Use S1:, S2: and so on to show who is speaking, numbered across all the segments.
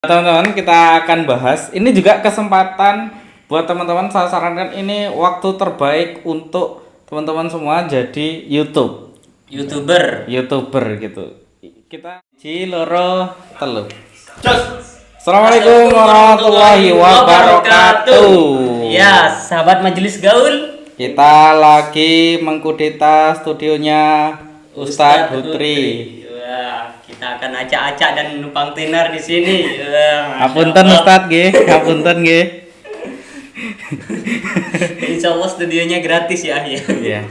S1: Teman-teman, kita akan bahas. Ini juga kesempatan buat teman-teman. Saya sarankan ini waktu terbaik untuk teman-teman semua jadi YouTuber gitu. Kita Ciloro Telu. Assalamualaikum warahmatullahi wabarakatuh.
S2: Ya, sahabat Majelis Gaul.
S1: Kita lagi mengkudeta studionya Ustadz Putri.
S2: Wah, kita akan acak-acak dan numpang tenar di sini.
S1: Apunten Ustadz nggih, apunten nggih.
S2: Insya Allah studionya gratis ya.
S1: Iya.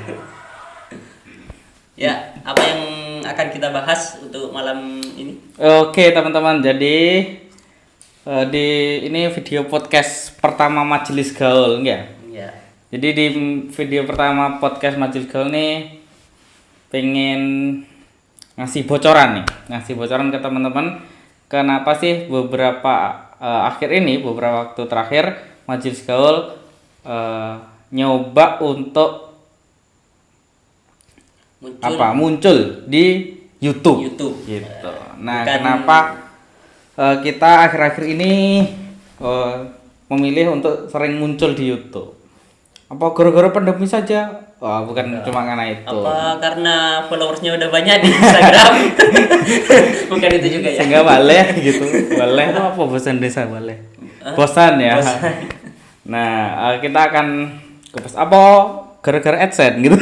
S2: Ya, apa yang akan kita bahas untuk malam ini?
S1: Oke teman-teman, jadi di ini video podcast pertama Majelis Gaul enggak?
S2: Ya.
S1: Jadi di video pertama podcast Majelis Gaul nih pengen ngasih bocoran ke teman-teman. Kenapa sih beberapa beberapa waktu terakhir Majelis Gaul nyoba untuk muncul di YouTube. Gitu. Nah, kenapa kita akhir-akhir ini memilih untuk sering muncul di YouTube? Apa gara-gara pandemi saja? Bukan cuma karena itu.
S2: Apa karena followersnya udah banyak di Instagram? Bukan itu juga ya.
S1: Sehingga boleh gitu. Boleh apa bosan desa boleh. Bosan ya. Nah, kita akan kupas apa gara-gara AdSense gitu.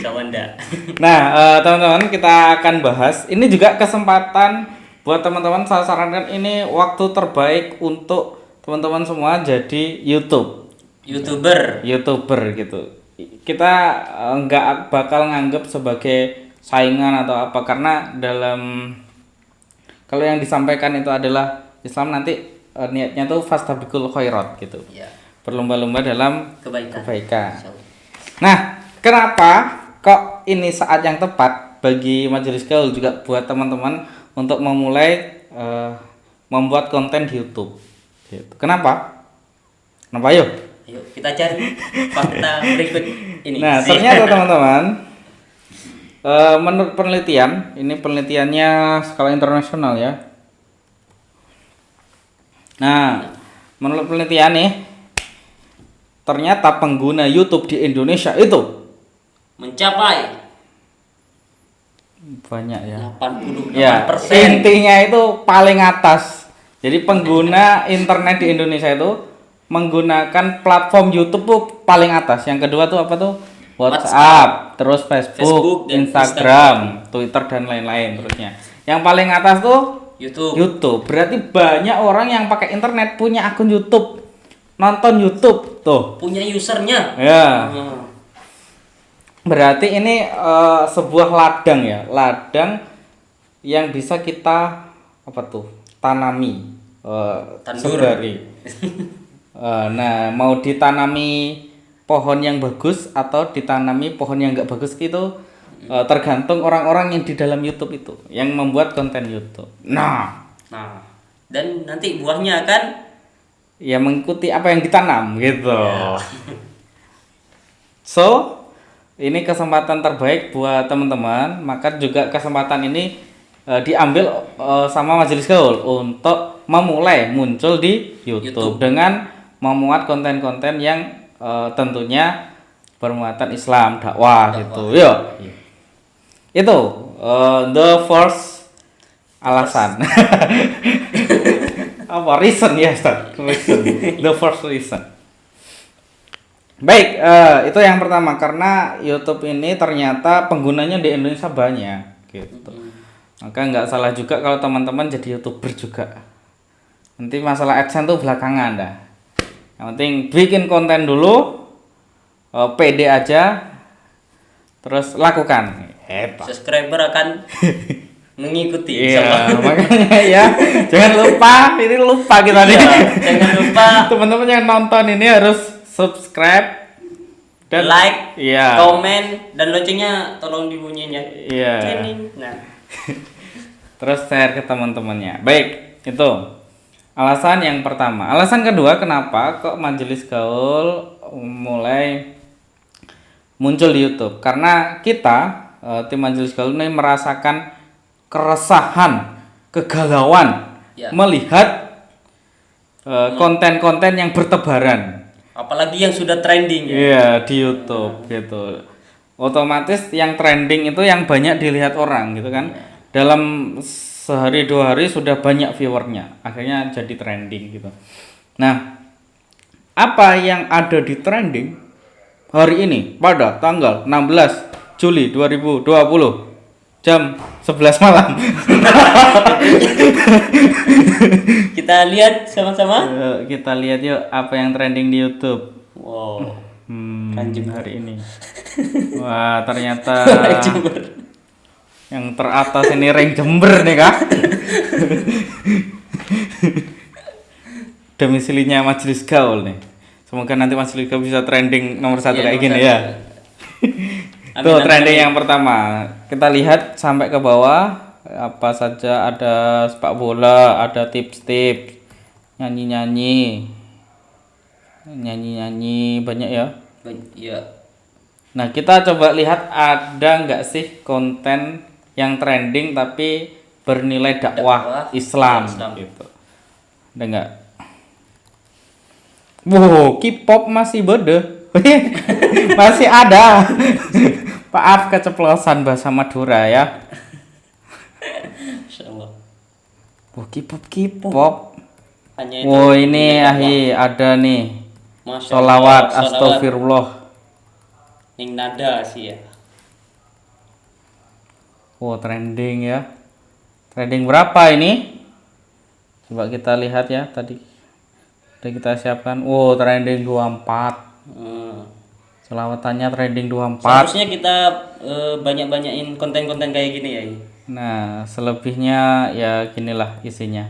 S2: Enggak.
S1: Nah, teman-teman, kita akan bahas. Ini juga kesempatan buat teman-teman. Saya sarankan ini waktu terbaik untuk teman-teman semua jadi YouTuber gitu. Kita nggak bakal nganggap sebagai saingan atau apa, karena kalau yang disampaikan itu adalah Islam, nanti niatnya tuh fastabiqul khairat gitu.
S2: Ya.
S1: Berlomba-lomba dalam kebaikan. Nah, kenapa kok ini saat yang tepat bagi Majelis Gaul juga buat teman-teman untuk memulai membuat konten di YouTube gitu. Kenapa yuk
S2: kita cari fakta berikut ini.
S1: Nah, ternyata teman-teman, menurut penelitian, ini penelitiannya skala internasional ya. Nah, menurut penelitian nih, ternyata pengguna YouTube di Indonesia itu
S2: mencapai
S1: banyak ya.
S2: 88%.
S1: Ya, intinya itu paling atas. Jadi pengguna internet di Indonesia itu menggunakan platform YouTube tuh paling atas. Yang kedua tuh apa tuh? WhatsApp, terus Facebook, Instagram, Twitter dan lain-lain terusnya. Yang paling atas tuh YouTube. Berarti banyak orang yang pakai internet punya akun YouTube, nonton YouTube tuh.
S2: Punya usernya.
S1: Ya. Berarti ini sebuah ladang yang bisa kita tanami, sebari. Nah, mau ditanami pohon yang bagus atau ditanami pohon yang enggak bagus itu tergantung orang-orang yang di dalam YouTube itu, yang membuat konten YouTube. Nah,
S2: dan nanti buahnya akan
S1: ya mengikuti apa yang ditanam gitu. Yeah. So, ini kesempatan terbaik buat teman-teman, maka juga kesempatan ini diambil sama Majelis Gaul untuk memulai muncul di YouTube. Dengan memuat konten-konten yang tentunya bermuatan Islam, dakwah gitu. Yuk. Itu the first alasan. Apa reason ya, Ustaz? The first reason. Baik, itu yang pertama, karena YouTube ini ternyata penggunanya di Indonesia banyak gitu. Maka nggak salah juga kalau teman-teman jadi YouTuber juga. Nanti masalah AdSense tuh belakangan dah. Yang penting bikin konten dulu, pede aja, terus lakukan.
S2: Subscriber akan mengikuti.
S1: Iya, makanya ya jangan lupa kita nih.
S2: Jangan lupa
S1: teman-teman yang nonton ini harus subscribe dan
S2: like, komen, dan loncengnya tolong dibunyiin ya.
S1: Iya.
S2: Nah.
S1: Terus share ke teman-temannya. Baik, itu alasan yang pertama. Alasan kedua, kenapa kok Majelis Gaul mulai muncul di YouTube? Karena kita tim Majelis Gaul ini merasakan keresahan kegalauan
S2: Ya.
S1: melihat konten-konten yang bertebaran.
S2: Apalagi yang sudah trending ya.
S1: Iya, di YouTube gitu. Otomatis yang trending itu yang banyak dilihat orang gitu kan. Dalam sehari 2 hari sudah banyak viewernya. Akhirnya jadi trending gitu. Nah, apa yang ada di trending hari ini pada tanggal 16 Juli 2020 jam 11 malam.
S2: Kita lihat sama-sama.
S1: Kita lihat yuk apa yang trending di YouTube.
S2: Wow. Kan
S1: Hari ini. Wah, ternyata
S2: Jember.
S1: yang teratas ini rank Jember nih kak. Domisilinya Majelis Gaul nih. Semoga nanti Majelis Gaul bisa trending nomor 1
S2: Iya,
S1: kayak
S2: nomor
S1: gini
S2: 1.
S1: ya.
S2: Amin,
S1: Tuh
S2: amin,
S1: trending
S2: amin.
S1: yang pertama. Kita lihat sampai ke bawah apa saja, ada sepak bola, ada tips-tips, nyanyi-nyanyi banyak ya.
S2: Iya.
S1: Nah, kita coba lihat ada nggak sih konten yang trending tapi bernilai dakwah
S2: Dakwah
S1: Islam,
S2: Islam.
S1: gitu. Ada nggak? Wow, K-pop masih bodoh. Masih ada. Maaf keceplosan bahasa Madura ya.
S2: Insyaallah.
S1: Wow, K-pop.
S2: Hanya itu.
S1: Wow, ini
S2: dakwah.
S1: ada nih.
S2: Masya
S1: Sholawat,
S2: Allah,
S1: astagfirullah.
S2: Ning nada sih ya.
S1: Wow, trending ya. Trending berapa ini? Coba kita lihat ya tadi. Udah kita siapkan. Wow, trending 24. Selawatannya trending 24.
S2: Seharusnya kita banyak-banyakin konten-konten kayak gini ya.
S1: Nah, selebihnya ya ginilah isinya.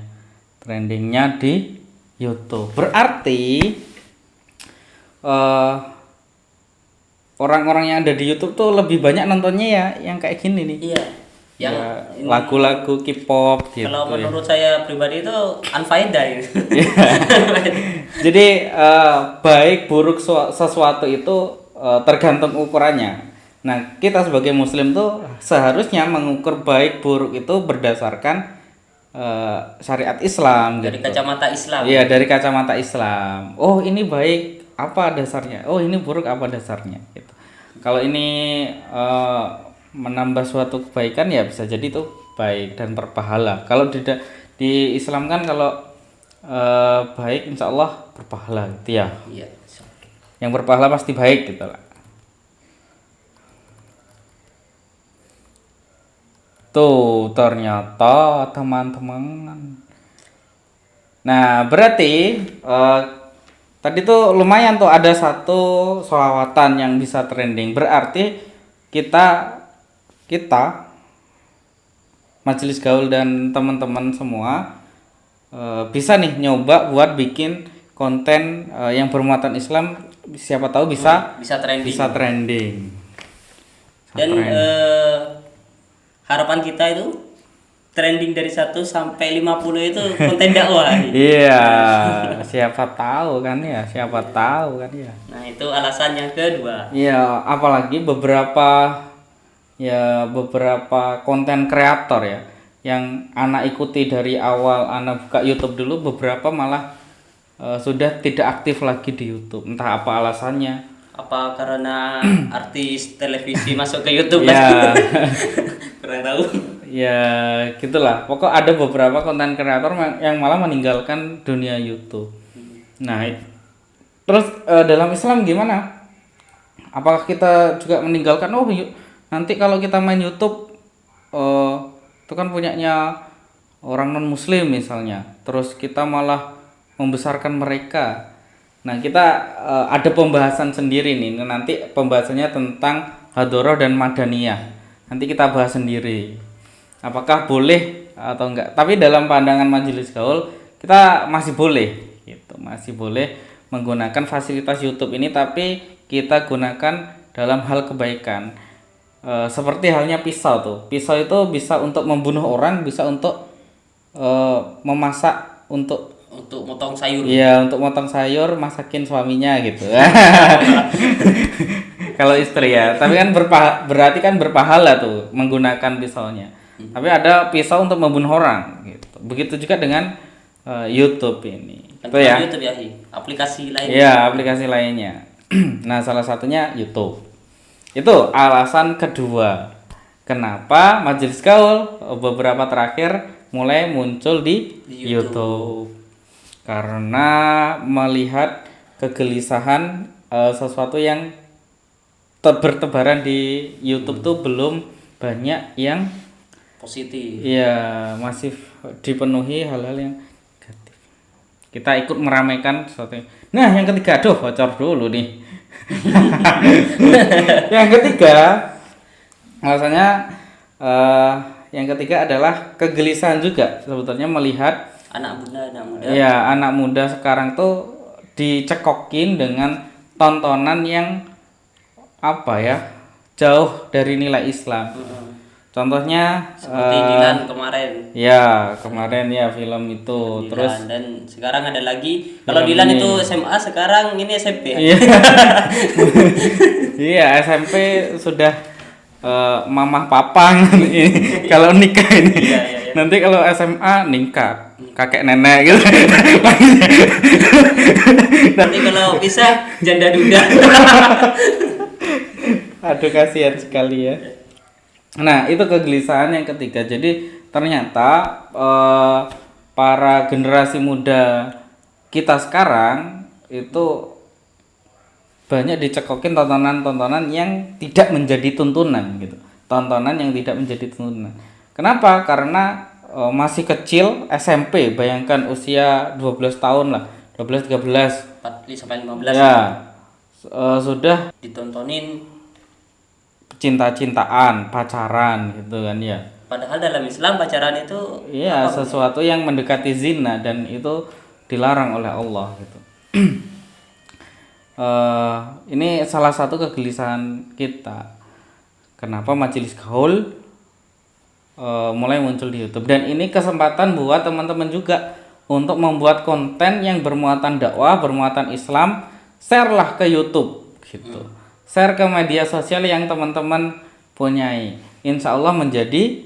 S1: Trendingnya di YouTube. Berarti orang-orang yang ada di YouTube tuh lebih banyak nontonnya ya yang kayak gini nih.
S2: Iya. Yang
S1: Ya,
S2: ini,
S1: lagu-lagu K-pop gitu.
S2: kalau
S1: ya.
S2: menurut saya pribadi itu unfaedah ini.
S1: Jadi baik buruk sesuatu itu tergantung ukurannya. Nah, kita sebagai muslim tuh seharusnya mengukur baik buruk itu berdasarkan syariat Islam
S2: Dari
S1: gitu.
S2: kacamata Islam.
S1: Iya, dari kacamata Islam. Oh, ini baik apa dasarnya? Oh, ini buruk apa dasarnya gitu. Kalau ini menambah suatu kebaikan ya bisa jadi tuh baik dan berpahala. Kalau di Islam kan kalau baik insya Allah berpahala gitu ya.
S2: Iya.
S1: Yang berpahala pasti baik gitu lah. Tuh ternyata teman-teman. Nah berarti tadi tuh lumayan tuh ada satu sholawatan yang bisa trending. Berarti kita Majelis Gaul dan teman-teman semua bisa nih nyoba buat bikin konten yang bermuatan Islam, siapa tahu bisa
S2: trending.
S1: trending.
S2: Dan harapan kita itu trending dari 1 sampai 50 itu konten dakwah.
S1: Iya, siapa tahu kan ya.
S2: Nah, itu alasan yang kedua.
S1: Iya, apalagi beberapa konten kreator ya yang anak ikuti dari awal anak buka YouTube dulu, beberapa malah sudah tidak aktif lagi di YouTube. Entah apa alasannya.
S2: Apa karena artis televisi masuk ke YouTube
S1: Ya,
S2: kurang tahu.
S1: ya gitulah. Pokok ada beberapa konten kreator yang malah meninggalkan dunia YouTube. Nah, terus dalam Islam gimana? Apakah kita juga meninggalkan? Oh, nanti kalau kita main YouTube, itu kan punyanya orang non Muslim misalnya. Terus kita malah membesarkan mereka. Nah, kita ada pembahasan sendiri nih. Nanti pembahasannya tentang hadoroh dan madaniyah. Nanti kita bahas sendiri. Apakah boleh atau enggak? Tapi dalam pandangan Majelis Gaul, kita masih boleh gitu. Masih boleh menggunakan fasilitas YouTube ini, tapi kita gunakan dalam hal kebaikan. Seperti halnya pisau tuh. Pisau itu bisa untuk membunuh orang, bisa untuk memasak, untuk
S2: motong sayur.
S1: iya, untuk motong sayur, masakin suaminya gitu. Kalau istri ya, tapi kan berarti kan berpahala tuh menggunakan pisaunya. tapi ada pisau untuk membunuh orang gitu. Begitu juga dengan YouTube ini.
S2: Dan
S1: Itu ya.
S2: YouTube ya, aplikasi lain.
S1: Iya, aplikasi lainnya. Nah, salah satunya YouTube. Itu alasan kedua. Kenapa Majelis Gaul beberapa terakhir mulai muncul di YouTube. Karena melihat kegelisahan sesuatu yang bertebaran di YouTube tuh belum banyak yang
S2: Positif.
S1: iya masih dipenuhi hal-hal yang negatif. Kita ikut meramaikan sesuatu. Nah, yang ketiga, aduh, bocor dulu nih. Yang ketiga, alasannya yang ketiga adalah kegelisahan juga sebetulnya melihat
S2: Anak muda.
S1: ya anak muda sekarang tuh dicekokin dengan tontonan yang apa ya jauh dari nilai Islam. Contohnya
S2: Seperti Dilan kemarin.
S1: ya kemarin ya film itu
S2: Dilan.
S1: terus
S2: Dan sekarang ada lagi. Kalau Dilan itu SMA, sekarang ini SMP.
S1: iya iya SMP sudah mamah papang ini kalau nikah ini.
S2: Iya.
S1: Nanti kalau SMA nikah kakek nenek gitu.
S2: Nanti kalau bisa janda duda.
S1: Aduh, kasihan sekali ya. Nah, itu kegelisahan yang ketiga. Jadi ternyata para generasi muda kita sekarang itu banyak dicekokin tontonan-tontonan yang tidak menjadi tuntunan gitu. Tontonan yang tidak menjadi tuntunan. Kenapa? Karena masih kecil SMP, bayangkan usia 12 tahun lah, 12 13.
S2: 4 sampai 15.
S1: Ya. Sudah
S2: Ditontonin.
S1: cinta-cintaan, pacaran gitu kan ya.
S2: Padahal dalam Islam pacaran itu
S1: Iya, sesuatu yang mendekati zina dan itu dilarang oleh Allah gitu. Ini salah satu kegelisahan kita. Kenapa Majelis Gaul mulai muncul di YouTube, dan ini kesempatan buat teman-teman juga untuk membuat konten yang bermuatan dakwah, bermuatan Islam, share lah ke YouTube gitu. Share ke media sosial yang teman-teman punyai. Insya Allah menjadi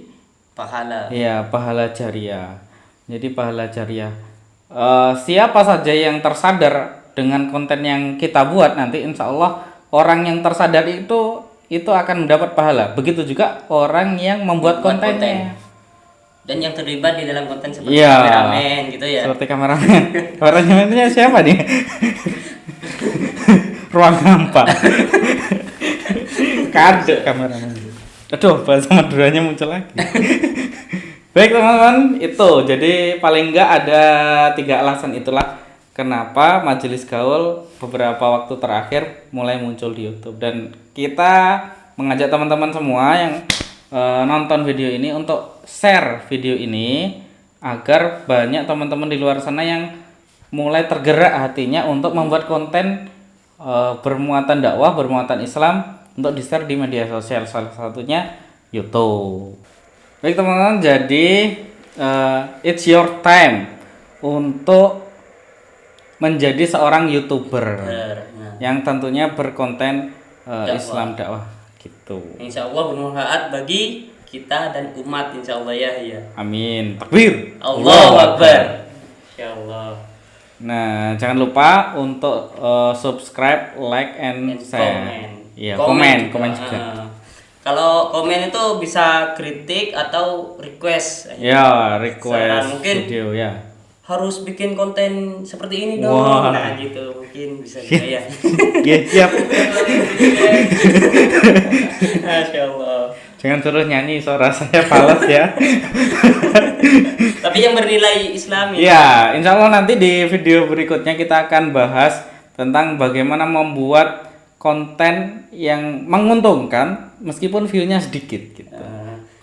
S2: pahala.
S1: iya, pahala jariah. Jadi pahala jariah. Siapa saja yang tersadar dengan konten yang kita buat, nanti insya Allah orang yang tersadar itu akan mendapat pahala. Begitu juga orang yang membuat kontennya.
S2: Dan yang terlibat di dalam konten seperti
S1: Iya,
S2: kameramen gitu ya.
S1: seperti kameramen. Kameramennya siapa nih? Ruang hampa. Kade kameramen. Aduh, bahasa Maduranya muncul lagi. Baik teman-teman, itu jadi paling enggak ada 3 alasan itulah kenapa Majelis Gaul beberapa waktu terakhir mulai muncul di YouTube, dan kita mengajak teman-teman semua yang nonton video ini untuk share video ini agar banyak teman-teman di luar sana yang mulai tergerak hatinya untuk membuat konten bermuatan dakwah, bermuatan Islam untuk di-share di media sosial, salah satunya YouTube. Baik teman-teman, jadi it's your time untuk menjadi seorang YouTuber yang tentunya berkonten Islam dakwah gitu.
S2: Insya Allah bermanfaat bagi kita dan umat, insya Allah ya.
S1: Amin. Takbir.
S2: Allahu Akbar. Insya Allah.
S1: Nah, jangan lupa untuk subscribe, like, and share. Iya, komen juga.
S2: Kalau komen itu bisa kritik atau request.
S1: Ya, request
S2: mungkin
S1: video ya.
S2: Harus bikin konten seperti ini dong.
S1: Wah.
S2: Nah, gitu mungkin bisa juga ya.
S1: Iya, siap.
S2: Masya Allah.
S1: Jangan terus nyanyi, suara saya falas ya.
S2: Tapi yang bernilai Islami.
S1: Ya, insya Allah nanti di video berikutnya kita akan bahas tentang bagaimana membuat konten yang menguntungkan meskipun view-nya sedikit gitu.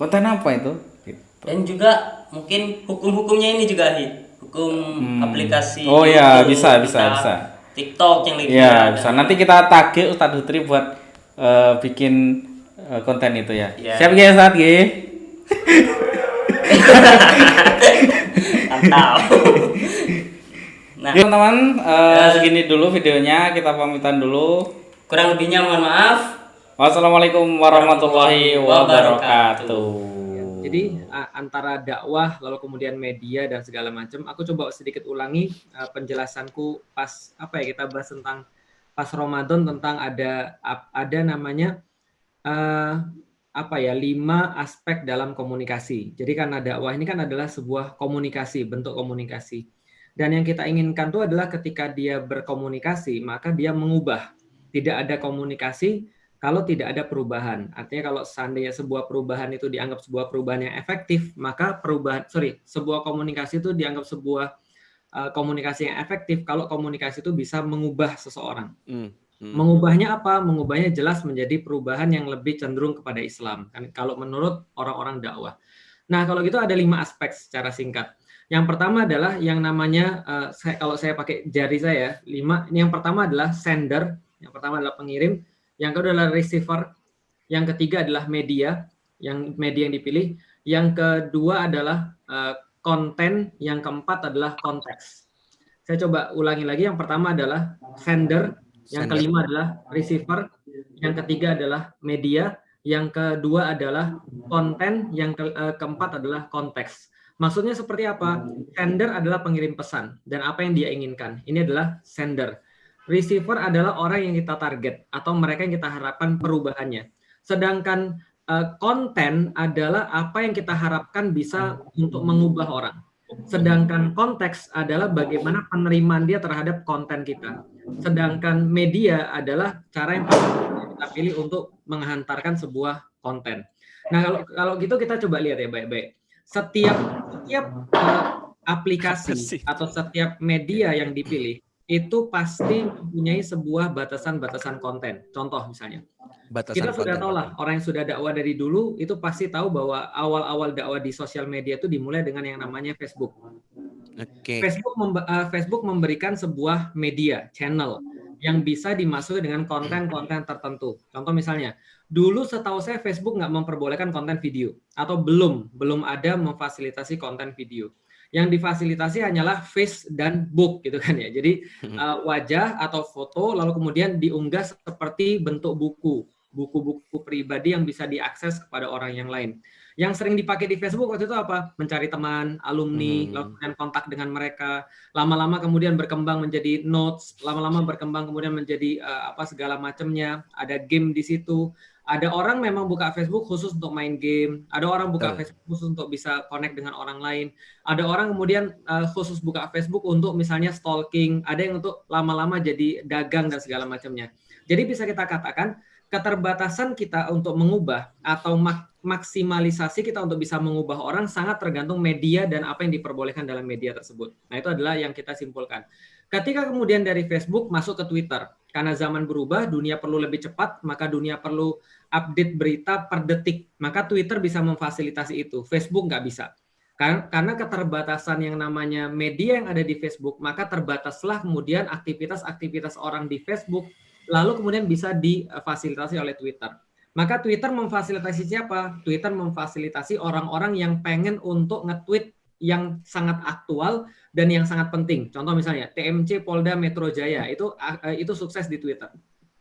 S1: Konten apa itu? Gitu.
S2: Dan juga mungkin hukum-hukumnya ini juga hukum aplikasi.
S1: Oh ya,
S2: YouTube,
S1: bisa.
S2: TikTok yang lagi
S1: Ya,
S2: ada.
S1: bisa. Nanti kita tagih Ustadz Hutri buat bikin konten itu ya.
S2: Ya.
S1: Siap guys, Ustadz G.
S2: Mantap. Nah,
S1: Teman-teman, segini dulu videonya, kita pamitan dulu.
S2: kurang lebihnya mohon maaf.
S1: Wassalamualaikum warahmatullahi wabarakatuh.
S3: Jadi antara dakwah lalu kemudian media dan segala macam, aku coba sedikit ulangi penjelasanku pas apa ya, kita bahas tentang pas Ramadan tentang ada namanya apa ya, 5 aspek dalam komunikasi. Jadi karena dakwah ini kan adalah sebuah komunikasi, bentuk komunikasi. Dan yang kita inginkan itu adalah ketika dia berkomunikasi, maka dia mengubah. Tidak ada komunikasi kalau tidak ada perubahan. Artinya kalau seandainya sebuah perubahan itu dianggap sebuah perubahan yang efektif, maka sebuah komunikasi itu dianggap sebuah komunikasi yang efektif kalau komunikasi itu bisa mengubah seseorang. Mengubahnya apa? Mengubahnya jelas menjadi perubahan yang lebih cenderung kepada Islam. Kan kalau menurut orang-orang dakwah. Nah, kalau gitu ada 5 aspek secara singkat. Yang pertama adalah yang namanya kalau saya pakai jari saya 5. Yang pertama adalah sender, yang pertama adalah pengirim, yang kedua adalah receiver, yang ketiga adalah media yang dipilih, yang kedua adalah konten, yang keempat adalah konteks. Saya coba ulangi lagi. Yang pertama adalah sender, yang kelima adalah receiver, yang ketiga adalah media, yang kedua adalah konten, yang keempat adalah konteks. Maksudnya seperti apa? Sender adalah pengirim pesan dan apa yang dia inginkan. Ini adalah sender. Receiver adalah orang yang kita target atau mereka yang kita harapkan perubahannya. Sedangkan konten adalah apa yang kita harapkan bisa untuk mengubah orang. Sedangkan konteks adalah bagaimana penerimaan dia terhadap konten kita. Sedangkan media adalah cara yang kita pilih untuk menghantarkan sebuah konten. Nah, kalau gitu kita coba lihat ya baik-baik. Setiap aplikasi atau setiap media yang dipilih itu pasti mempunyai sebuah batasan-batasan konten. Contoh misalnya, kita sudah tahu lah, orang yang sudah dakwah dari dulu itu pasti tahu bahwa awal-awal dakwah di sosial media itu dimulai dengan yang namanya Facebook. Facebook memberikan sebuah media, channel yang bisa dimasuki dengan konten-konten tertentu. Contoh misalnya, dulu setahu saya Facebook nggak memperbolehkan konten video atau belum ada memfasilitasi konten video. Yang difasilitasi hanyalah face dan book gitu kan ya. Jadi wajah atau foto lalu kemudian diunggah seperti bentuk buku-buku pribadi yang bisa diakses kepada orang yang lain. Yang sering dipakai di Facebook waktu itu apa? Mencari teman, alumni, lalu kemudian kontak dengan mereka. Lama-lama kemudian berkembang menjadi notes, lama-lama berkembang kemudian menjadi segala macamnya. Ada game di situ. Ada orang memang buka Facebook khusus untuk main game. Ada orang buka Facebook khusus untuk bisa connect dengan orang lain. Ada orang kemudian khusus buka Facebook untuk misalnya stalking. Ada yang untuk lama-lama jadi dagang dan segala macamnya. Jadi bisa kita katakan keterbatasan kita untuk mengubah atau maksimalisasi kita untuk bisa mengubah orang sangat tergantung media dan apa yang diperbolehkan dalam media tersebut. Nah, itu adalah yang kita simpulkan. Ketika kemudian dari Facebook masuk ke Twitter, karena zaman berubah, dunia perlu lebih cepat, maka dunia perlu update berita per detik. Maka Twitter bisa memfasilitasi itu, Facebook nggak bisa. Karena keterbatasan yang namanya media yang ada di Facebook, maka terbataslah kemudian aktivitas-aktivitas orang di Facebook, lalu kemudian bisa difasilitasi oleh Twitter. Maka Twitter memfasilitasi siapa? Twitter memfasilitasi orang-orang yang pengen untuk nge-tweet yang sangat aktual dan yang sangat penting. Contoh misalnya TMC Polda Metro Jaya itu sukses di Twitter.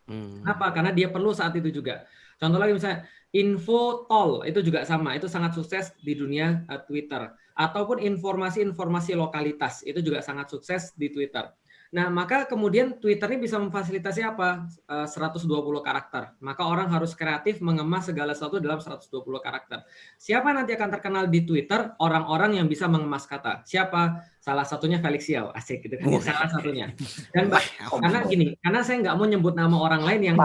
S3: Kenapa? Karena dia perlu saat itu juga. Contoh lagi misalnya info tol itu juga sama, itu sangat sukses di dunia Twitter. Ataupun informasi-informasi lokalitas itu juga sangat sukses di Twitter. Nah, maka kemudian Twitter ini bisa memfasilitasi apa? 120 karakter. Maka orang harus kreatif mengemas segala sesuatu dalam 120 karakter. Siapa nanti akan terkenal di Twitter? Orang-orang yang bisa mengemas kata. Siapa? Salah satunya Felix Yao. Asik gitu kan. Salah satunya. Dan karena saya nggak mau nyebut nama orang lain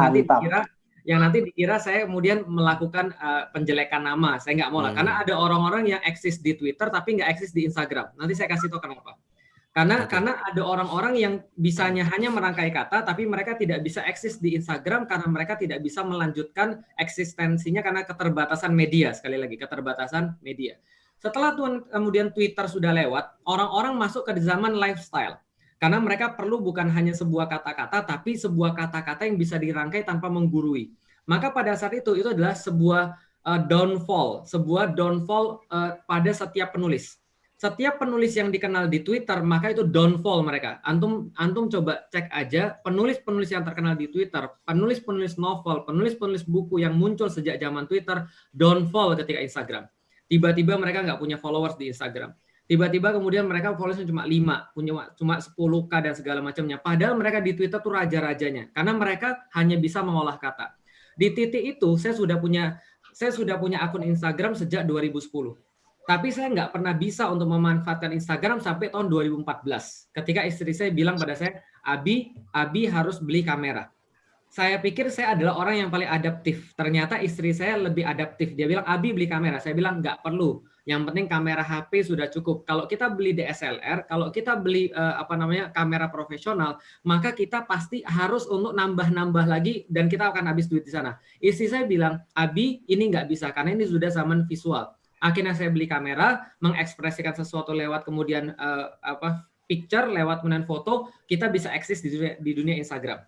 S3: yang nanti dikira saya kemudian melakukan penjelekan nama. Saya nggak mau lah. Karena ada orang-orang yang eksis di Twitter tapi nggak eksis di Instagram. Nanti saya kasih tahu kenapa. Karena ada orang-orang yang bisanya hanya merangkai kata, tapi mereka tidak bisa eksis di Instagram karena mereka tidak bisa melanjutkan eksistensinya karena keterbatasan media. Sekali lagi, keterbatasan media. Setelah kemudian Twitter sudah lewat, orang-orang masuk ke zaman lifestyle. Karena mereka perlu bukan hanya sebuah kata-kata, tapi sebuah kata-kata yang bisa dirangkai tanpa menggurui. Maka pada saat itu adalah sebuah downfall pada setiap penulis. Setiap penulis yang dikenal di Twitter, maka itu downfall mereka. Antum coba cek aja penulis-penulis yang terkenal di Twitter, penulis-penulis novel, penulis-penulis buku yang muncul sejak zaman Twitter, downfall ketika Instagram. Tiba-tiba mereka nggak punya followers di Instagram. Tiba-tiba kemudian mereka followersnya cuma 5, punya cuma 10K dan segala macamnya. Padahal mereka di Twitter tuh raja-rajanya. Karena mereka hanya bisa mengolah kata. Di titik itu saya sudah punya akun Instagram sejak 2010. Tapi saya nggak pernah bisa untuk memanfaatkan Instagram sampai tahun 2014. Ketika istri saya bilang pada saya, Abi harus beli kamera. Saya pikir saya adalah orang yang paling adaptif. Ternyata istri saya lebih adaptif. Dia bilang, Abi beli kamera. Saya bilang, nggak perlu. Yang penting kamera HP sudah cukup. Kalau kita beli DSLR, kalau kita beli kamera profesional, maka kita pasti harus untuk nambah-nambah lagi dan kita akan habis duit di sana. Istri saya bilang, Abi ini nggak bisa karena ini sudah zaman visual. Akhirnya saya beli kamera, mengekspresikan sesuatu lewat kemudian picture, lewat kemudian foto, kita bisa eksis di dunia Instagram.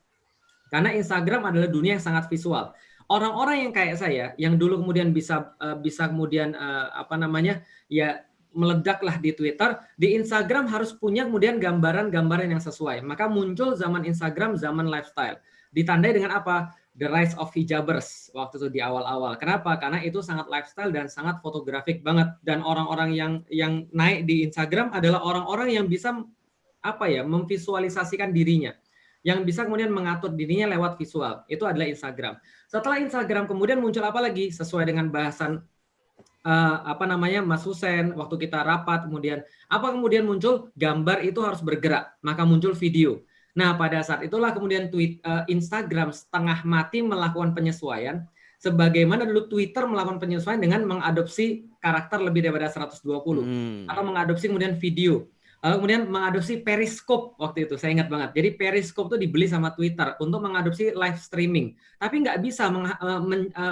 S3: Karena Instagram adalah dunia yang sangat visual. Orang-orang yang kayak saya, yang dulu kemudian bisa kemudian meledaklah di Twitter, di Instagram harus punya kemudian gambaran-gambaran yang sesuai. Maka muncul zaman Instagram, zaman lifestyle. Ditandai dengan apa? The rise of hijabers waktu itu di awal-awal. Kenapa? Karena itu sangat lifestyle dan sangat fotografik banget. Dan orang-orang yang naik di Instagram adalah orang-orang yang bisa memvisualisasikan dirinya, yang bisa kemudian mengatur dirinya lewat visual. Itu adalah Instagram. Setelah Instagram kemudian muncul apa lagi? Sesuai dengan bahasan Mas Husen waktu kita rapat, kemudian muncul? Gambar itu harus bergerak, maka muncul video. Nah, pada saat itulah kemudian Instagram setengah mati melakukan penyesuaian, sebagaimana dulu Twitter melakukan penyesuaian dengan mengadopsi karakter lebih daripada 120 atau mengadopsi kemudian video. Lalu kemudian mengadopsi Periscope waktu itu, saya ingat banget. Jadi Periscope itu dibeli sama Twitter untuk mengadopsi live streaming. Tapi nggak bisa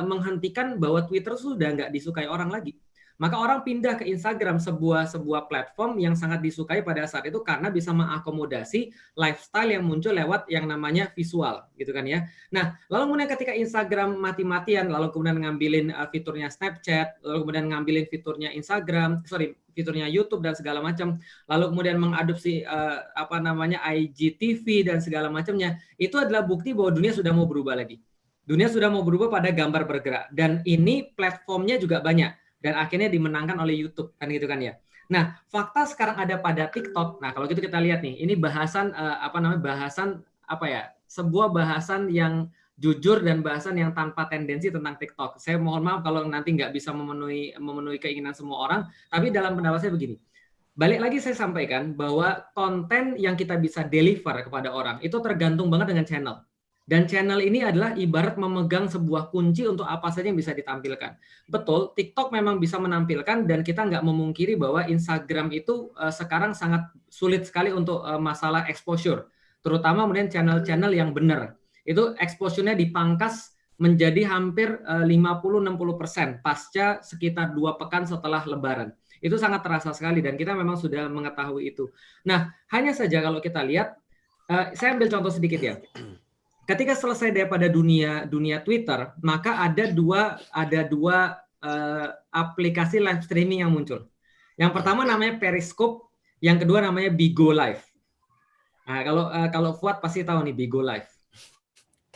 S3: menghentikan bahwa Twitter sudah nggak disukai orang lagi. Maka orang pindah ke Instagram, sebuah platform yang sangat disukai pada saat itu karena bisa mengakomodasi lifestyle yang muncul lewat yang namanya visual, gitu kan ya. Nah, lalu kemudian ketika Instagram mati-matian, lalu kemudian ngambilin fiturnya Snapchat, lalu kemudian ngambilin fiturnya YouTube dan segala macam, lalu kemudian mengadopsi IGTV dan segala macamnya, itu adalah bukti bahwa dunia sudah mau berubah lagi. Dunia sudah mau berubah pada gambar bergerak, dan ini platformnya juga banyak. Dan akhirnya dimenangkan oleh YouTube, kan gitu kan ya. Nah, fakta sekarang ada pada TikTok. Nah, kalau gitu kita lihat nih, ini sebuah bahasan yang jujur dan bahasan yang tanpa tendensi tentang TikTok. Saya mohon maaf kalau nanti nggak bisa memenuhi keinginan semua orang, tapi dalam pendapat saya begini. Balik lagi saya sampaikan bahwa konten yang kita bisa deliver kepada orang itu tergantung banget dengan channel. Dan channel ini adalah ibarat memegang sebuah kunci untuk apa saja yang bisa ditampilkan. Betul, TikTok memang bisa menampilkan dan kita nggak memungkiri bahwa Instagram itu sekarang sangat sulit sekali untuk masalah exposure. Terutama kemudian channel-channel yang benar. Itu exposure-nya dipangkas menjadi hampir 50-60% pasca sekitar 2 pekan setelah Lebaran. Itu sangat terasa sekali dan kita memang sudah mengetahui itu. Nah, hanya saja kalau kita lihat, saya ambil contoh sedikit ya. Ketika selesai daripada dunia Twitter, maka ada dua aplikasi live streaming yang muncul. Yang pertama namanya Periscope, yang kedua namanya Bigo Live. Nah, kalau Fuad pasti tahu nih Bigo Live.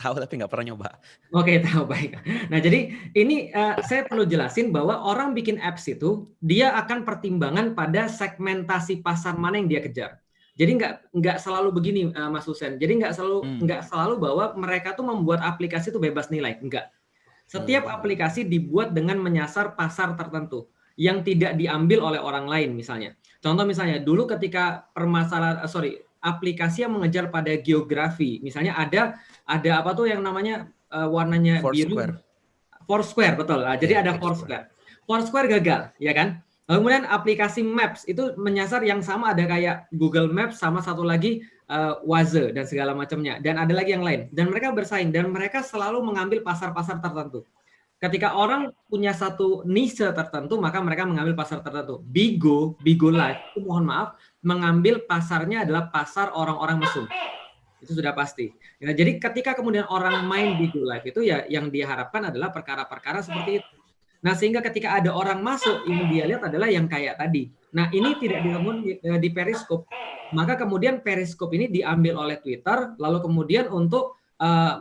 S4: Tahu tapi nggak pernah nyoba.
S3: Oke, tahu, baik. Nah, jadi ini saya perlu jelasin bahwa orang bikin apps itu dia akan pertimbangan pada segmentasi pasar mana yang dia kejar. Jadi nggak selalu begini, Mas Husen. Jadi nggak selalu bahwa mereka tuh membuat aplikasi itu bebas nilai. Enggak. Setiap aplikasi dibuat dengan menyasar pasar tertentu yang tidak diambil oleh orang lain misalnya. Contoh misalnya dulu ketika aplikasi yang mengejar pada geografi, misalnya ada apa tuh yang namanya warnanya biru. Foursquare, betul. Nah, jadi ada Foursquare. Foursquare gagal, ya kan? Lalu kemudian aplikasi Maps itu menyasar yang sama, ada kayak Google Maps sama satu lagi Waze dan segala macamnya. Dan ada lagi yang lain. Dan mereka bersaing dan mereka selalu mengambil pasar-pasar tertentu. Ketika orang punya satu niche tertentu, maka mereka mengambil pasar tertentu. Bigo Live itu mohon maaf mengambil pasarnya adalah pasar orang-orang mesum. Itu sudah pasti. Ya, jadi ketika kemudian orang main Bigo Live itu ya yang diharapkan adalah perkara-perkara seperti itu. Nah, sehingga ketika ada orang masuk, yang dia lihat adalah yang kayak tadi. Nah, ini tidak dilakukan di Periscope. Maka kemudian Periscope ini diambil oleh Twitter, lalu kemudian untuk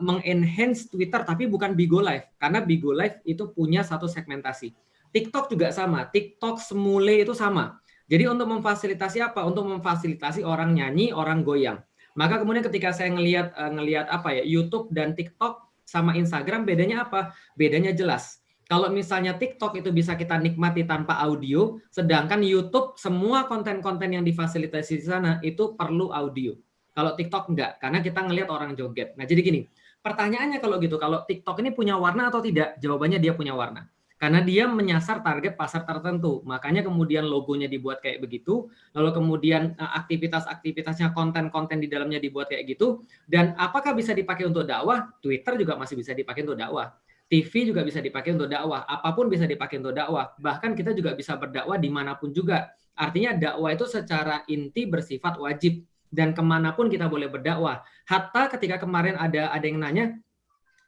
S3: mengenhance Twitter, tapi bukan Bigo Live. Karena Bigo Live itu punya satu segmentasi. TikTok juga sama. TikTok Semule itu sama. Jadi untuk memfasilitasi apa? Untuk memfasilitasi orang nyanyi, orang goyang. Maka kemudian ketika saya ngelihat apa ya, YouTube dan TikTok sama Instagram bedanya apa? Bedanya jelas. Kalau misalnya TikTok itu bisa kita nikmati tanpa audio, sedangkan YouTube semua konten-konten yang difasilitasi di sana itu perlu audio. Kalau TikTok enggak, karena kita ngelihat orang joget. Nah, jadi gini, pertanyaannya kalau gitu, kalau TikTok ini punya warna atau tidak? Jawabannya dia punya warna. Karena dia menyasar target pasar tertentu. Makanya kemudian logonya dibuat kayak begitu, lalu kemudian aktivitas-aktivitasnya, konten-konten di dalamnya dibuat kayak gitu. Dan apakah bisa dipakai untuk dakwah? Twitter juga masih bisa dipakai untuk dakwah. TV juga bisa dipakai untuk dakwah. Apapun bisa dipakai untuk dakwah. Bahkan kita juga bisa berdakwah dimanapun juga. Artinya dakwah itu secara inti bersifat wajib. Dan kemanapun kita boleh berdakwah. Hatta ketika kemarin ada yang nanya,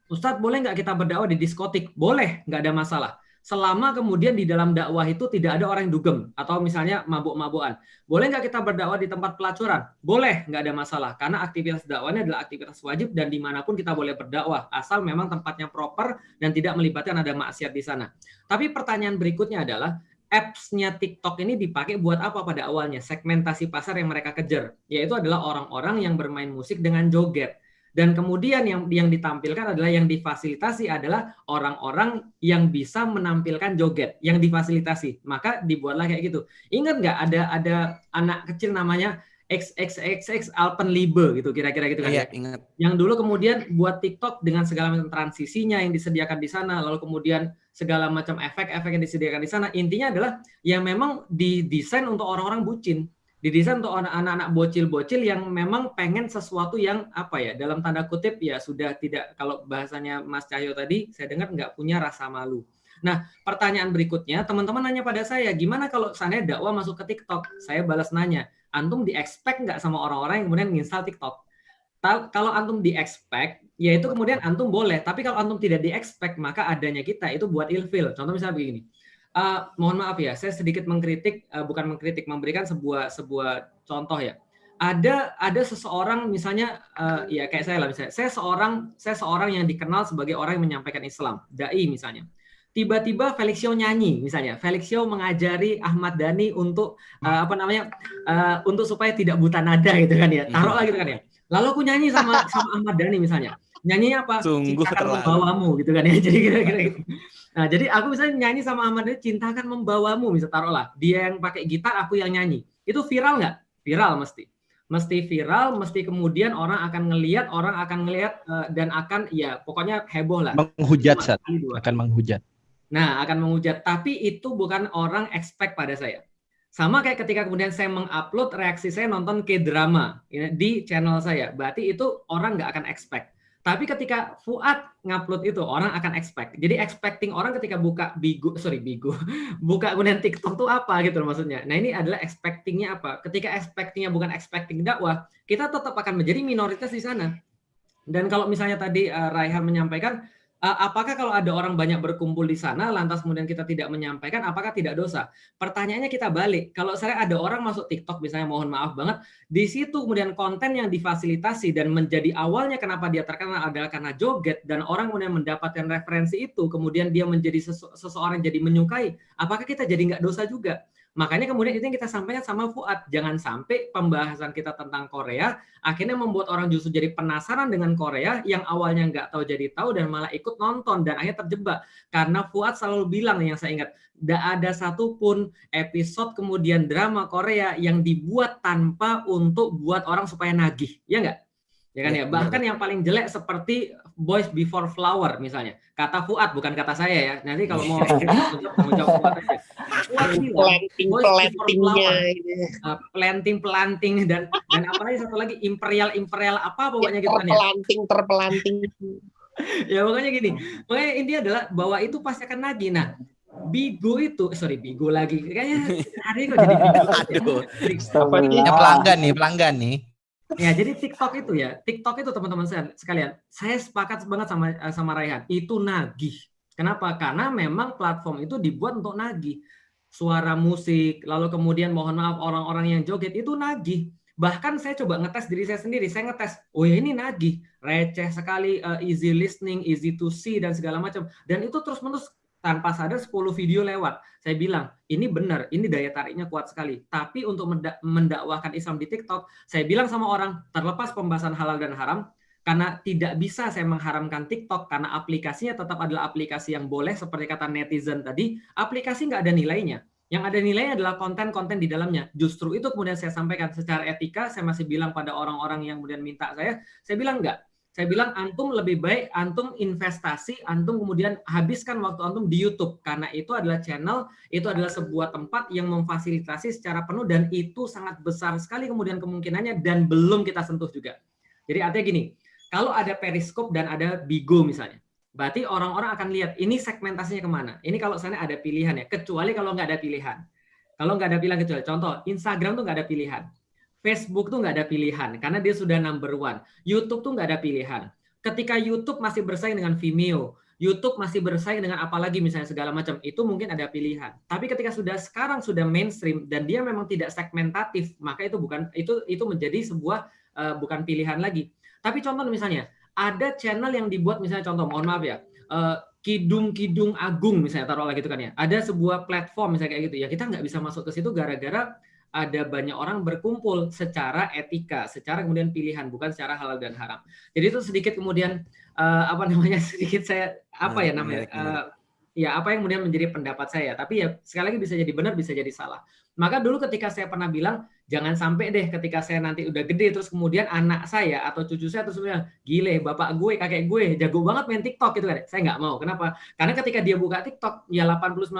S3: Ustadz, boleh nggak kita berdakwah di diskotik? Boleh, nggak ada masalah. Selama kemudian di dalam dakwah itu tidak ada orang yang dugem atau misalnya mabuk-mabukan. Boleh nggak kita berdakwah di tempat pelacuran? Boleh, nggak ada masalah. Karena aktivitas dakwahnya adalah aktivitas wajib dan dimanapun kita boleh berdakwah. Asal memang tempatnya proper dan tidak melibatkan ada maksiat di sana. Tapi pertanyaan berikutnya adalah, apps-nya TikTok ini dipakai buat apa pada awalnya? Segmentasi pasar yang mereka kejar, yaitu adalah orang-orang yang bermain musik dengan joget. Dan kemudian yang ditampilkan adalah, yang difasilitasi adalah orang-orang yang bisa menampilkan joget, yang difasilitasi. Maka dibuatlah kayak gitu. Ingat nggak ada anak kecil namanya XXXX Alpenliebe gitu, kira-kira gitu kan?
S4: Iya, ingat.
S3: Yang dulu kemudian buat TikTok dengan segala macam transisinya yang disediakan di sana, lalu kemudian segala macam efek-efek yang disediakan di sana. Intinya adalah yang memang didesain untuk orang-orang bucin. Didesain untuk anak-anak bocil-bocil yang memang pengen sesuatu yang apa ya, dalam tanda kutip ya sudah tidak, kalau bahasanya Mas Cahyo tadi saya dengar nggak punya rasa malu. Nah, pertanyaan berikutnya, teman-teman nanya pada saya, gimana kalau saya dakwah masuk ke TikTok? Saya balas nanya, antum di-expect nggak sama orang-orang yang kemudian nginstal TikTok? Kalau antum di-expect, ya itu kemudian antum boleh. Tapi kalau antum tidak di-expect, maka adanya kita itu buat ilfil. Contoh misalnya begini, mohon maaf ya, saya sedikit mengkritik, bukan mengkritik, memberikan sebuah contoh ya. Ada seseorang misalnya, ya kayak saya lah misalnya, saya seorang yang dikenal sebagai orang yang menyampaikan Islam, dai misalnya. Tiba-tiba Felixio nyanyi misalnya, Felixio mengajari Ahmad Dhani untuk untuk supaya tidak buta nada gitu kan ya, taruhlah gitu kan ya. Lalu aku nyanyi sama Ahmad Dhani misalnya, nyanyinya apa?
S4: Sungguh
S3: Cintakan
S4: terlalu.
S3: membawamu gitu kan ya. Jadi kira-kira gitu. Nah, jadi aku misalnya nyanyi sama Ahmad Dhani, cintakan membawamu, bisa taruhlah. Dia yang pakai gitar, aku yang nyanyi. Itu viral nggak? Viral mesti. Mesti viral, mesti kemudian orang akan ngelihat, dan akan ya pokoknya heboh lah.
S5: Menghujat, Sat. Akan menghujat.
S3: Nah, akan menghujat. Tapi itu bukan orang expect pada saya. Sama kayak ketika kemudian saya mengupload reaksi saya nonton K-drama di channel saya. Berarti itu orang nggak akan expect. Tapi ketika Fuad ngupload itu, orang akan expect. Jadi expecting orang ketika buka Bigo, buka kemudian TikTok tuh apa gitu loh maksudnya. Nah, ini adalah expectingnya apa. Ketika expectingnya bukan expecting dakwah, kita tetap akan menjadi minoritas di sana. Dan kalau misalnya tadi Raihan menyampaikan, apakah kalau ada orang banyak berkumpul di sana, lantas kemudian kita tidak menyampaikan, apakah tidak dosa? Pertanyaannya kita balik. Kalau saya ada orang masuk TikTok, misalnya, mohon maaf banget, di situ kemudian konten yang difasilitasi dan menjadi awalnya kenapa dia terkenal adalah karena joget, dan orang kemudian mendapatkan referensi itu, kemudian dia menjadi seseorang jadi menyukai, apakah kita jadi nggak dosa juga? Makanya kemudian itu yang kita sampaikan sama Fuad, jangan sampai pembahasan kita tentang Korea akhirnya membuat orang justru jadi penasaran dengan Korea yang awalnya nggak tahu jadi tahu dan malah ikut nonton dan akhirnya terjebak. Karena Fuad selalu bilang, yang saya ingat, tidak ada satupun episode kemudian drama Korea yang dibuat tanpa untuk buat orang supaya nagih, ya nggak? Ya kan ya, bahkan yang paling jelek seperti Boys Before Flower misalnya, kata Fuad bukan kata saya ya. Nanti kalau mau jawab Fuad aja. Planting dan apa lagi, satu lagi imperial apa pokoknya gitu kan ya.
S6: Terpelanting.
S3: Ya pokoknya gini. Pokoknya intinya adalah bahwa itu pasti akan nagih. Nah, Bigo lagi. Kayaknya hari kok jadi Bigo.
S4: Aduh.
S5: Ya, pelanggan nih.
S3: Ya, jadi TikTok itu teman-teman sekalian, saya sepakat banget sama Raihan, itu nagih. Kenapa? Karena memang platform itu dibuat untuk nagih. Suara musik, lalu kemudian mohon maaf orang-orang yang joget itu nagih. Bahkan saya coba ngetes diri saya sendiri, saya ngetes, oh ya ini nagih, receh sekali, easy listening, easy to see dan segala macam. Dan itu terus-menerus tanpa sadar 10 video lewat. Saya bilang, ini benar, ini daya tariknya kuat sekali. Tapi untuk mendakwahkan Islam di TikTok, saya bilang sama orang, terlepas pembahasan halal dan haram, karena tidak bisa saya mengharamkan TikTok, karena aplikasinya tetap adalah aplikasi yang boleh, seperti kata netizen tadi, aplikasi nggak ada nilainya. Yang ada nilainya adalah konten-konten di dalamnya. Justru itu kemudian saya sampaikan secara etika, saya masih bilang pada orang-orang yang kemudian minta saya bilang enggak. Saya bilang antum lebih baik antum investasi, antum kemudian habiskan waktu antum di YouTube karena itu adalah channel, itu adalah sebuah tempat yang memfasilitasi secara penuh dan itu sangat besar sekali kemudian kemungkinannya dan belum kita sentuh juga. Jadi artinya gini, kalau ada Periscope dan ada Bigo misalnya, berarti orang-orang akan lihat ini segmentasinya kemana. Ini kalau sana ada pilihan ya, kecuali kalau nggak ada pilihan. Kalau nggak ada pilihan kecuali contoh Instagram tuh nggak ada pilihan. Facebook tuh nggak ada pilihan karena dia sudah number one. YouTube tuh nggak ada pilihan. Ketika YouTube masih bersaing dengan Vimeo, YouTube masih bersaing dengan apalagi misalnya segala macam, itu mungkin ada pilihan. Tapi ketika sekarang sudah mainstream dan dia memang tidak segmentatif, maka itu menjadi sebuah bukan pilihan lagi. Tapi contoh misalnya ada channel yang dibuat misalnya contoh, mohon maaf ya, Kidung Agung misalnya taruh lagi itu kan ya. Ada sebuah platform misalnya kayak gitu ya, kita nggak bisa masuk ke situ gara-gara ada banyak orang berkumpul secara etika, secara kemudian pilihan, bukan secara halal dan haram. Jadi itu sedikit kemudian sedikit saya apa yang kemudian menjadi pendapat saya. Tapi ya sekali lagi bisa jadi benar, bisa jadi salah. Maka dulu ketika saya pernah bilang jangan sampai deh ketika saya nanti udah gede terus kemudian anak saya atau cucu saya terus bilang gile bapak gue kakek gue jago banget main TikTok gitu kan. Saya nggak mau. Kenapa? Karena ketika dia buka TikTok ya 80-90%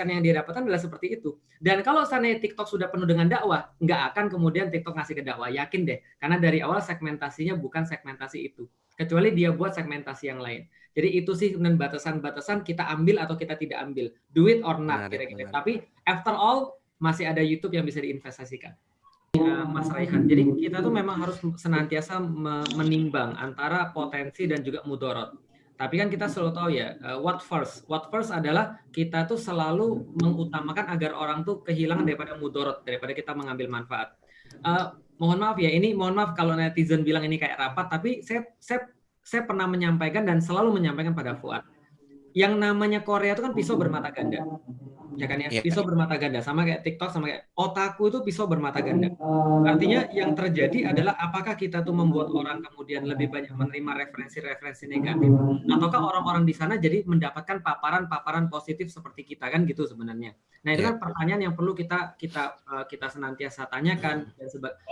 S3: yang dia dapatkan adalah seperti itu. Dan kalau seandainya TikTok sudah penuh dengan dakwah, nggak akan kemudian TikTok ngasih ke dakwah. Yakin deh. Karena dari awal segmentasinya bukan segmentasi itu. Kecuali dia buat segmentasi yang lain. Jadi itu sih kemudian batasan-batasan kita ambil atau kita tidak ambil. Do it or not kira-kira. Tapi after all masih ada YouTube yang bisa diinvestasikan. Mas Raihan. Jadi kita tuh memang harus senantiasa menimbang antara potensi dan juga mudorot. Tapi kan kita selalu tahu ya, what first? What first adalah kita tuh selalu mengutamakan agar orang tuh kehilangan daripada mudorot, daripada kita mengambil manfaat. Mohon maaf ya, mohon maaf kalau netizen bilang ini kayak rapat, tapi saya pernah menyampaikan dan selalu menyampaikan pada Fuad. Yang namanya Korea itu kan pisau bermata ganda. Ya kan ya, pisau bermata ganda sama kayak TikTok sama kayak otaku itu pisau bermata ganda. Artinya yang terjadi adalah apakah kita tuh membuat orang kemudian lebih banyak menerima referensi-referensi negatif ataukah orang-orang di sana jadi mendapatkan paparan-paparan positif seperti kita kan gitu sebenarnya. Nah, itu kan pertanyaan yang perlu kita senantiasa tanyakan dan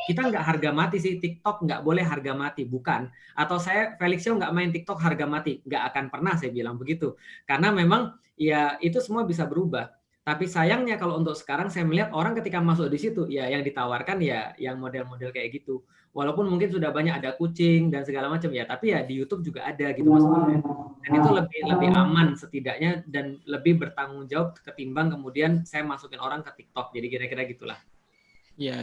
S3: kita nggak harga mati sih TikTok nggak boleh harga mati bukan. Atau saya Felixio nggak main TikTok harga mati, nggak akan pernah saya bilang begitu. Karena memang ya itu semua bisa berubah. Tapi sayangnya kalau untuk sekarang saya melihat orang ketika masuk di situ ya yang ditawarkan ya yang model-model kayak gitu. Walaupun mungkin sudah banyak ada kucing dan segala macam ya, tapi ya di YouTube juga ada gitu maksudnya. Dan itu lebih aman setidaknya dan lebih bertanggung jawab ketimbang kemudian saya masukin orang ke TikTok. Jadi kira-kira gitulah.
S5: Ya.